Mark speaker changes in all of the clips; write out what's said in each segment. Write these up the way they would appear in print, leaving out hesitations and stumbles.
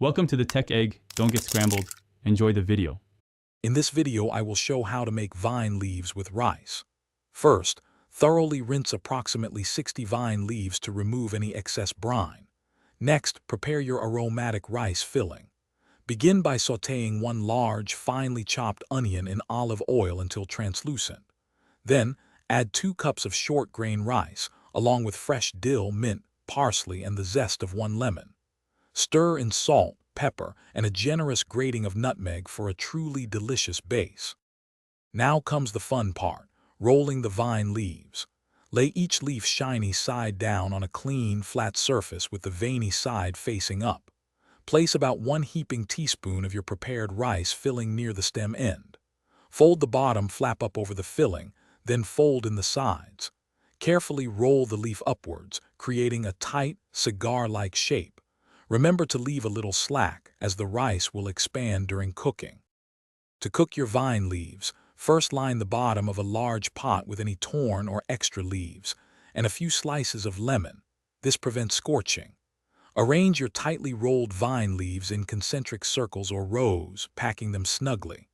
Speaker 1: Welcome to the Tech Egg. Don't get scrambled. Enjoy the video.
Speaker 2: In this video, I will show how to make vine leaves with rice. First, thoroughly rinse approximately 60 vine leaves to remove any excess brine. Next, prepare your aromatic rice filling. Begin by sautéing one large, finely chopped onion in olive oil until translucent. Then, add 2 cups of short-grain rice, along with fresh dill, mint, parsley, and the zest of 1 lemon. Stir in salt, pepper, and a generous grating of nutmeg for a truly delicious base. Now comes the fun part, rolling the vine leaves. Lay each leaf shiny side down on a clean, flat surface with the veiny side facing up. Place about 1 heaping teaspoon of your prepared rice filling near the stem end. Fold the bottom flap up over the filling, then fold in the sides. Carefully roll the leaf upwards, creating a tight, cigar-like shape. Remember to leave a little slack, as the rice will expand during cooking. To cook your vine leaves, first line the bottom of a large pot with any torn or extra leaves, and a few slices of lemon. This prevents scorching. Arrange your tightly rolled vine leaves in concentric circles or rows, packing them snugly.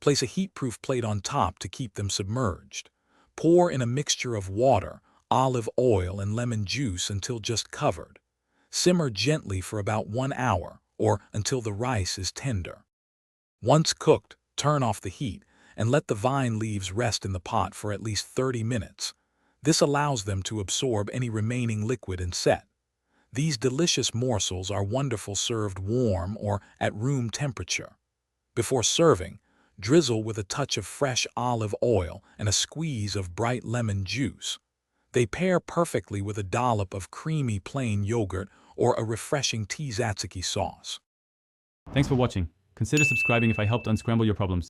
Speaker 2: Place a heat-proof plate on top to keep them submerged. Pour in a mixture of water, olive oil, and lemon juice until just covered. Simmer gently for about 1 hour, or until the rice is tender. Once cooked, turn off the heat and let the vine leaves rest in the pot for at least 30 minutes. This allows them to absorb any remaining liquid and set. These delicious morsels are wonderful served warm or at room temperature. Before serving, drizzle with a touch of fresh olive oil and a squeeze of bright lemon juice. They pair perfectly with a dollop of creamy plain yogurt or a refreshing tea tzatziki sauce.
Speaker 1: Thanks for watching. Consider subscribing if I helped unscramble your problems.